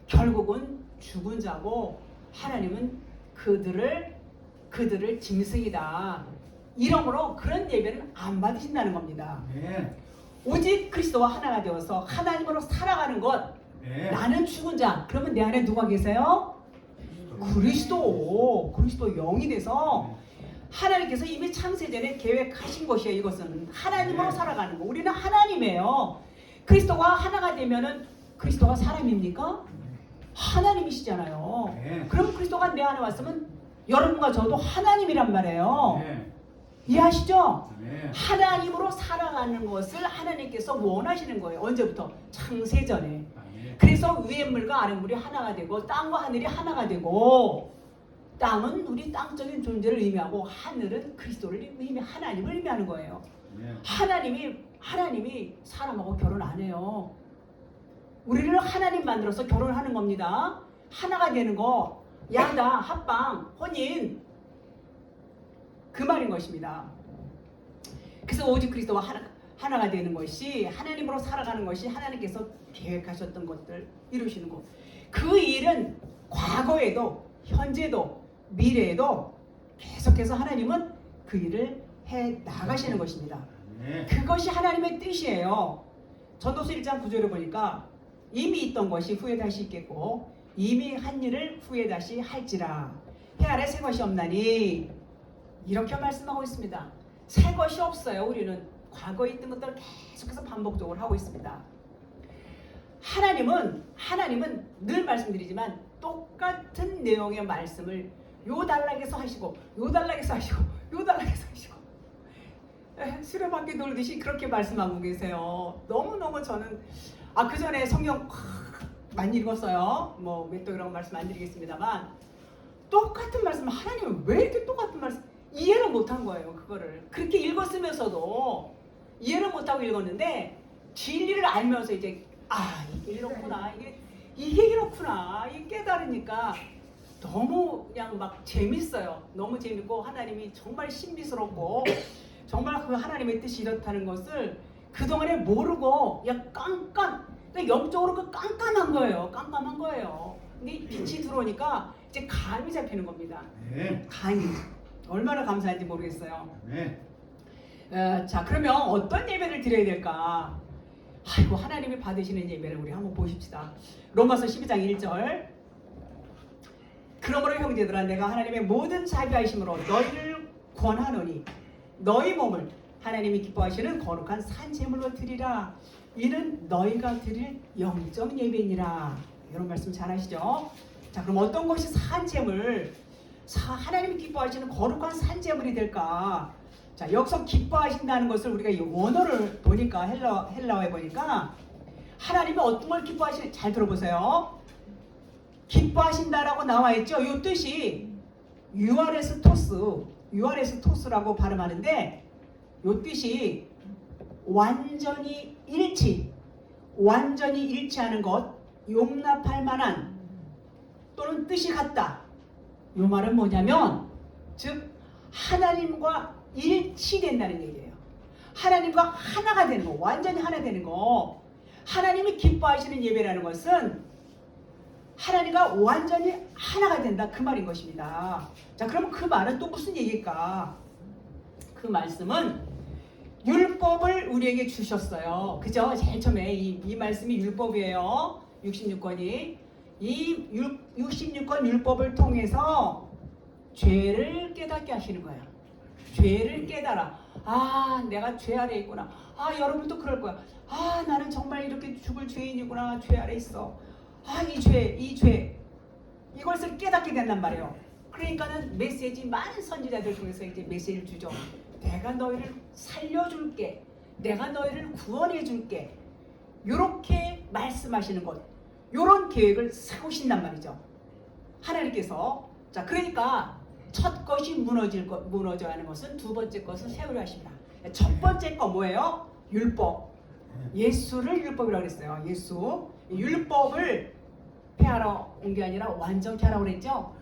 결국은 죽은 자고 하나님은 그들을 짐승이다, 이러므로 그런 예배는 안 받으신다는 겁니다. 오직 그리스도와 하나가 되어서 하나님으로 살아가는 것. 나는 죽은 자. 그러면 내 안에 누가 계세요? 그리스도 영이 돼서 하나님께서 이미 창세전에 계획하신 것이에요. 이것은 하나님으로 살아가는 거. 우리는 하나님이에요. 그리스도가 하나가 되면은 그리스도가 사람입니까? 하나님이시잖아요. 그럼 그리스도가 내 안에 왔으면 여러분과 저도 하나님이란 말이에요. 이해하시죠? 하나님으로 살아가는 것을 하나님께서 원하시는 거예요. 언제부터? 창세전에. 그래서 위의 물과 아래 물이 하나가 되고 땅과 하늘이 하나가 되고, 땅은 우리 땅적인 존재를 의미하고 하늘은 그리스도를 의미, 하나님을 의미하는 거예요. 하나님이 사람하고 결혼 안 해요. 우리를 하나님 만들어서 결혼하는 겁니다. 하나가 되는 거, 야다, 합방, 혼인, 그 말인 것입니다. 그래서 오직 그리스도와 하나가 되는 것이, 하나님으로 살아가는 것이 하나님께서 계획하셨던 것들 이루시는 것. 그 일은 과거에도 현재도 미래에도 계속해서 하나님은 그 일을 해 나가시는 것입니다. 그것이 하나님의 뜻이에요. 전도서 1장 9절에 보니까 이미 있던 것이 후에 다시 있겠고 이미 한 일을 후에 다시 할지라. 해 아래 새 것이 없나니, 이렇게 말씀하고 있습니다. 새 것이 없어요. 우리는 과거에 있던 것들을 계속해서 반복적으로 하고 있습니다. 하나님은 늘 말씀드리지만 똑같은 내용의 말씀을 요 단락에서 하시고 요 단락에서 하시고 요 단락에서 하시고 수레바퀴 돌듯이 그렇게 말씀하고 계세요. 너무너무 저는 그 전에 성경 많이 읽었어요. 뭐 왜 또 이런 말씀 안 드리겠습니다만, 똑같은 말씀, 하나님은 왜 이렇게 똑같은 말씀, 이해를 못한 거예요. 그거를 그렇게 읽었으면서도 이해를 못하고 읽었는데, 진리를 알면서 이제 이게 이렇구나, 이게 이렇구나, 이게 깨달으니까 너무 그냥 막 재밌어요. 너무 재밌고 하나님이 정말 신비스럽고 정말 그 하나님의 뜻이 이렇다는 것을 그동안에 모르고 그냥 그러니까 영적으로 깜깜한 거예요. 깜깜한 거예요. 근데 빛이 들어오니까 이제 감이 잡히는 겁니다. 감이. 얼마나 감사한지 모르겠어요. 자, 그러면 어떤 예배를 드려야 될까? 아이고, 하나님이 받으시는 예배를 우리 한번 보십시다. 로마서 12장 1절. 그러므로 형제들아, 내가 하나님의 모든 자비하심으로 너희를 권하노니 너희 몸을 하나님이 기뻐하시는 거룩한 산제물로 드리라. 이는 너희가 드릴 영적 예배니라. 이런 말씀 잘 아시죠? 자, 그럼 어떤 것이 산제물, 하나님이 기뻐하시는 거룩한 산제물이 될까? 자, 여기서 기뻐하신다는 것을 우리가 이 원어를 보니까 헬라어에 보니까 하나님이 어떤 걸 기뻐하시는, 잘 들어보세요. 기뻐하신다라고 나와 있죠. 이 뜻이 유아레스토스라고 발음하는데, 이 뜻이 완전히 일치하는 것, 용납할 만한 또는 뜻이 같다. 이 말은 뭐냐면, 즉 하나님과 일치된다는 얘기예요. 하나님과 하나가 되는 거, 완전히 하나 되는 거. 하나님이 기뻐하시는 예배라는 것은 하나님과 완전히 하나가 된다, 그 말인 것입니다. 자, 그럼 그 말은 또 무슨 얘기일까? 그 말씀은 율법을 우리에게 주셨어요. 그죠? 제일 처음에 이 말씀이 율법이에요. 66권이. 이 66권 율법을 통해서 죄를 깨닫게 하시는 거예요. 죄를 깨달아. 내가 죄 아래 있구나. 여러분도 그럴 거야. 나는 정말 이렇게 죽을 죄인이구나. 죄 아래 있어. 이 죄. 이것을 깨닫게 된단 말이에요. 그러니까는 많은 선지자들 통해서 이제 메시지를 주죠. 내가 너희를 살려줄게. 내가 너희를 구원해줄게. 이렇게 말씀하시는 것, 이런 계획을 세우신단 말이죠. 하나님께서. 자, 그러니까 첫 것이 무너져야 하는 것은 두 번째 것을 세우려 하십니다. 첫 번째 거 뭐예요? 율법. 예수를 율법이라고 그랬어요. 예수. 율법을 폐하러 온 게 아니라 완전케 하라고 그랬죠.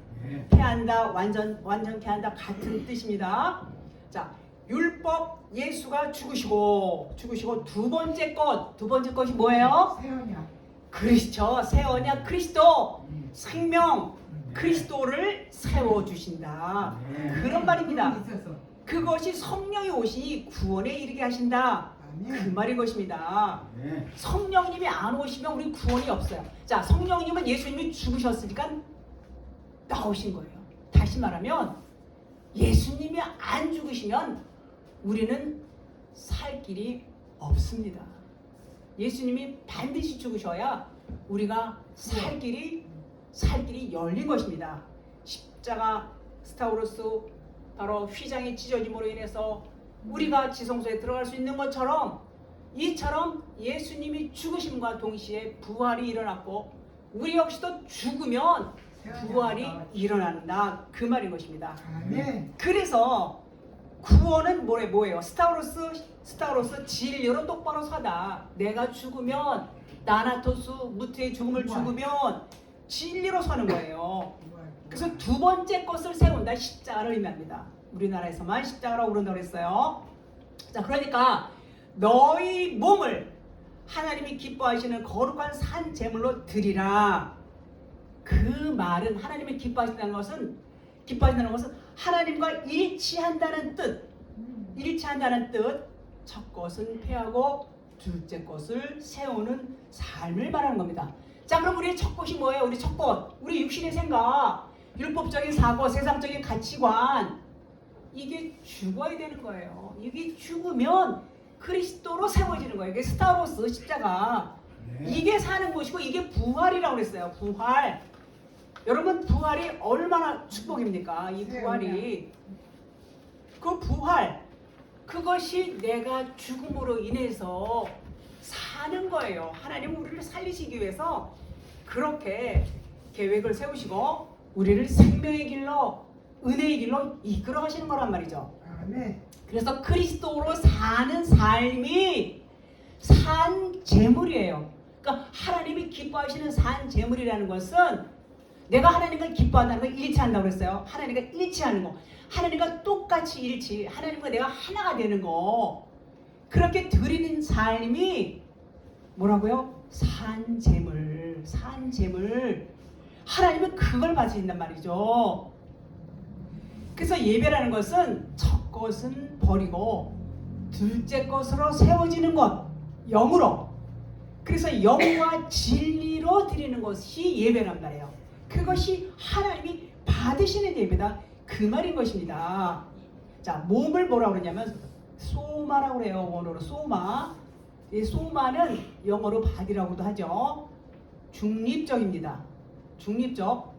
폐한다, 완전케 한다 같은 뜻입니다. 자, 율법 예수가 죽으시고 두 번째 것이 뭐예요? 새 언약. 그렇죠. 새 언약 그리스도 생명 그리스도를 세워 주신다. 그런 말입니다. 있어서. 그것이 성령이 오시니 구원에 이르게 하신다. 그 말인 것입니다. 성령님이 안 오시면 우리 구원이 없어요. 자, 성령님은 예수님이 죽으셨으니까 나오신 거예요. 다시 말하면 예수님이 안 죽으시면 우리는 살 길이 없습니다. 예수님이 반드시 죽으셔야 우리가 살 길이 열린 것입니다. 십자가 스타우로스 바로 휘장이 찢어짐으로 인해서 우리가 지성소에 들어갈 수 있는 것처럼 이처럼 예수님이 죽으심과 동시에 부활이 일어났고 우리 역시도 죽으면 부활이 일어난다. 그 말인 것입니다. 그래서 구원은 뭐예요? 스타우로스 진리로 똑바로 서다. 내가 죽으면 나나토스 무트의 죽음을 죽으면 진리로 서는 거예요. 그래서 두 번째 것을 세운다. 십자가를 의미합니다. 우리나라에서만 십자가라고 그런다고 했어요. 자, 그러니까 너희 몸을 하나님이 기뻐하시는 거룩한 산 제물로 드리라. 그 말은 하나님이 기뻐하신다는 것은 하나님과 일치한다는 뜻. 첫 것은 폐하고 둘째 것을 세우는 삶을 말하는 겁니다. 자, 그럼 우리의 첫 것이 뭐예요? 우리 첫 것, 우리 육신의 생각, 율법적인 사고, 세상적인 가치관, 이게 죽어야 되는 거예요. 이게 죽으면 그리스도로 세워지는 거예요. 이게 스타로스 십자가. 이게 사는 것이고 이게 부활이라고 그랬어요. 부활. 여러분, 부활이 얼마나 축복입니까? 이 부활이. 그 부활, 그것이 내가 죽음으로 인해서 사는 거예요. 하나님은 우리를 살리시기 위해서 그렇게 계획을 세우시고 우리를 생명의 길로, 은혜의 길로 이끌어 가시는 거란 말이죠. 그래서 그리스도로 사는 삶이 산 제물이에요. 그러니까 하나님이 기뻐하시는 산 제물이라는 것은 내가 하나님과 기뻐한다는 걸 일치한다고 그랬어요. 하나님과 일치하는 거, 하나님과 똑같이 일치, 하나님과 내가 하나가 되는 거, 그렇게 드리는 삶이 뭐라고요? 산 제물. 하나님은 그걸 받으신단 말이죠. 그래서 예배라는 것은 첫 것은 버리고 둘째 것으로 세워지는 것, 영으로. 그래서 영과 진리로 드리는 것이 예배란 말이에요. 그것이 하나님이 받으시는 예배다. 그 말인 것입니다. 자, 몸을 뭐라고 그러냐면 소마라고 그래요. 원어로 소마. 이 소마는 영어로 body라고도 하죠. 중립적입니다. 중립적.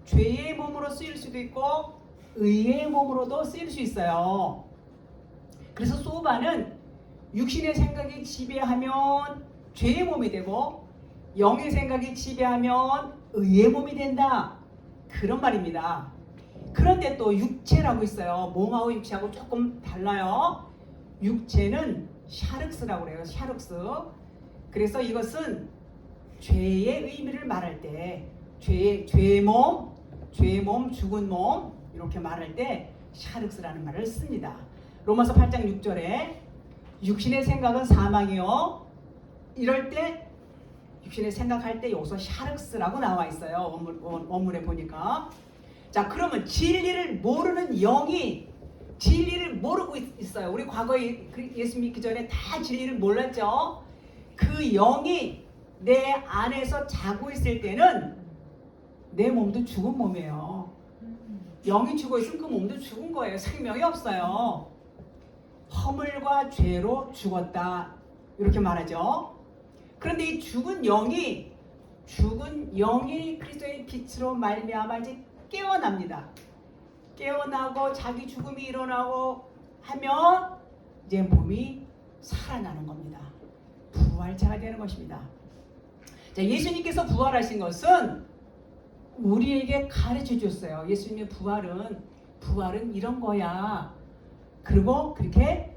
죄의 몸으로 쓰일 수도 있고 의의 몸으로도 쓰일 수 있어요. 그래서 소마는 육신의 생각이 지배하면 죄의 몸이 되고 영의 생각이 지배하면 의의 몸이 된다. 그런 말입니다. 그런데 또 육체라고 있어요. 몸하고 육체하고 조금 달라요. 육체는 샤륵스라고 그래요. 샤륵스. 그래서 이것은 죄의 의미를 말할 때 죄의 몸, 죽은 몸 이렇게 말할 때 샤륵스라는 말을 씁니다. 로마서 8장 6절에 육신의 생각은 사망이요. 이럴 때 육신의 생각할 때 여기서 샤륵스라고 나와 있어요. 원문에 보니까. 자, 그러면 진리를 모르는 영이 진리를 모르고 있어요. 우리 과거에 예수 믿기 전에 다 진리를 몰랐죠. 그 영이 내 안에서 자고 있을 때는 내 몸도 죽은 몸이에요. 영이 죽어 있으면 그 몸도 죽은 거예요. 생명이 없어요. 허물과 죄로 죽었다. 이렇게 말하죠. 그런데 이 죽은 영이 그리스도의 빛으로 말미암아 이제 깨어납니다. 깨어나고 자기 죽음이 일어나고 하면 이제 몸이 살아나는 겁니다. 부활체가 되는 것입니다. 자, 예수님께서 부활하신 것은 우리에게 가르쳐 줬어요. 예수님의 부활은 이런 거야. 그리고 그렇게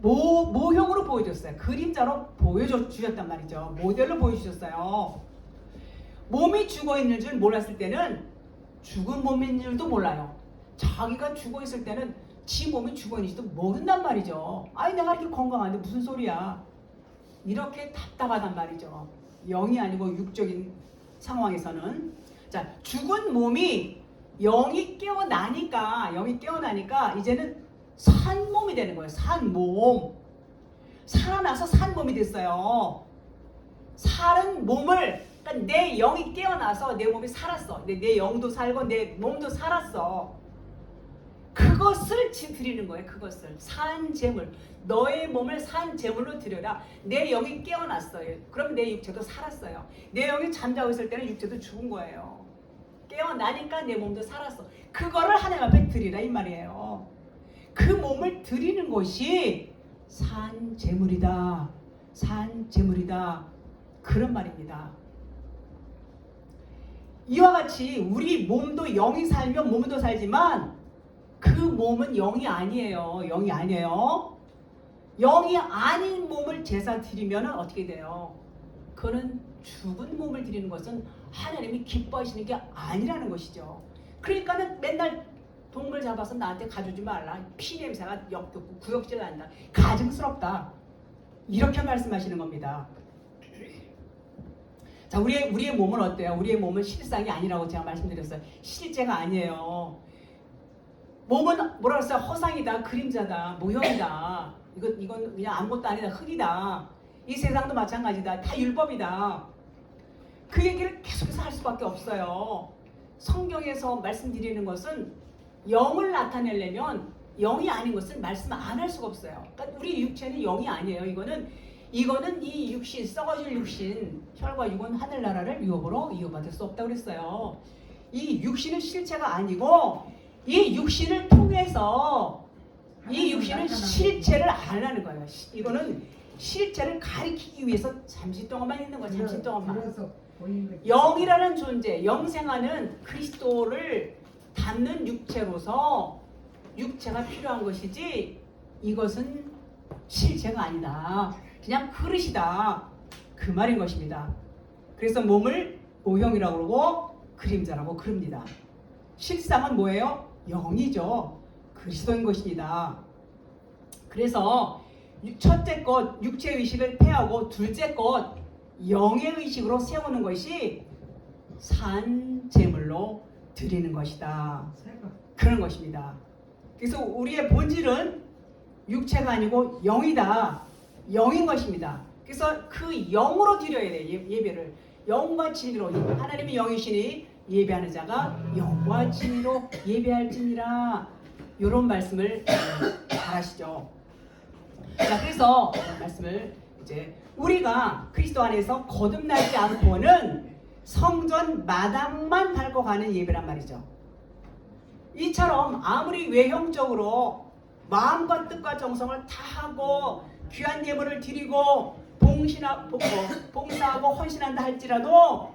모형으로 보여줬어요. 그림자로 보여주셨단 말이죠. 모델로 보여주셨어요. 몸이 죽어 있는 줄 몰랐을 때는 죽은 몸인 줄도 몰라요. 자기가 죽어 있을 때는 지 몸이 죽어 있는지도 모른단 말이죠. 아니 내가 이렇게 건강한데 무슨 소리야. 이렇게 답답하단 말이죠. 영이 아니고 육적인 상황에서는. 자, 죽은 몸이 영이 깨어나니까 이제는 산 몸이 되는 거예요. 산 몸. 살아나서 산 몸이 됐어요. 살은 몸을, 그러니까 내 영이 깨어나서 내 몸이 살았어. 내 영도 살고 내 몸도 살았어. 그것을 드리는 거예요. 그것을 산 제물. 너의 몸을 산 제물로 드려라. 내 영이 깨어났어요. 그럼 내 육체도 살았어요. 내 영이 잠자고 있을 때는 육체도 죽은 거예요. 깨어나니까 내 몸도 살았어. 그거를 하나님 앞에 드리라 이 말이에요. 그 몸을 드리는 것이 산 제물이다. 산 제물이다. 그런 말입니다. 이와 같이 우리 몸도 영이 살면 몸도 살지만 그 몸은 영이 아니에요. 영이 아니에요. 영이 아닌 몸을 제사 드리면 어떻게 돼요? 그거는 죽은 몸을 드리는 것은 하나님이 기뻐하시는 게 아니라는 것이죠. 그러니까는 맨날 동물 잡아서 나한테 가져오지 말라. 피 냄새가 역겹고 구역질 난다. 가증스럽다. 이렇게 말씀하시는 겁니다. 자, 우리의 몸은 어때요? 우리의 몸은 실상이 아니라고 제가 말씀드렸어요. 실제가 아니에요. 몸은 뭐라 그랬어요? 허상이다, 그림자다, 모형이다. 이건 그냥 아무것도 아니다, 흙이다. 이 세상도 마찬가지다. 다 율법이다. 그 얘기를 계속해서 할 수밖에 없어요. 성경에서 말씀드리는 것은 영을 나타내려면 영이 아닌 것은 말씀 안 할 수가 없어요. 그러니까 우리 육체는 영이 아니에요. 이거는 이 육신, 썩어질 육신, 혈과 육은 하늘나라를 유업으로 이어받을 수 없다고 그랬어요. 이 육신은 실체가 아니고 이 육신을 통해서 이 육신은 실체를 알라는 거예요. 이거는 실체를 가리키기 위해서 잠시 동안만 있는 거예요. 잠시 동안만. 영이라는 존재, 영생하는 그리스도를 담는 육체로서 육체가 필요한 것이지 이것은 실체가 아니다. 그냥 그릇이다. 그 말인 것입니다. 그래서 몸을 모형이라고 그러고 그림자라고 그럽니다. 실상은 뭐예요? 영이죠. 그리스도인 것입니다. 그래서 첫째 것 육체 의식을 폐하고 둘째 것 영의 의식으로 세우는 것이 산 제물로 드리는 것이다. 그런 것입니다. 그래서 우리의 본질은 육체가 아니고 영이다. 영인 것입니다. 그래서 그 영으로 드려야 돼요. 예배를. 영과 진리로. 하나님이 영이시니 예배하는 자가 영과 진리로 예배할지니라. 이런 말씀을 잘 하시죠. 자, 그래서 말씀을 이제 우리가 그리스도 안에서 거듭나지 않고는 성전 마당만 밟고 가는 예배란 말이죠. 이처럼 아무리 외형적으로 마음과 뜻과 정성을 다하고 귀한 예물을 드리고 봉사하고 헌신한다 할지라도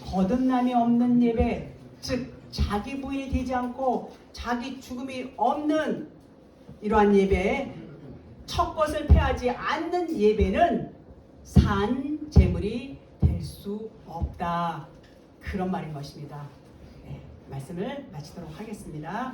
거듭남이 없는 예배, 즉 자기 부인이 되지 않고 자기 죽음이 없는 이러한 예배, 첫 것을 폐하지 않는 예배는 산 제물이 될 수 없다. 그런 말인 것입니다. 네, 말씀을 마치도록 하겠습니다.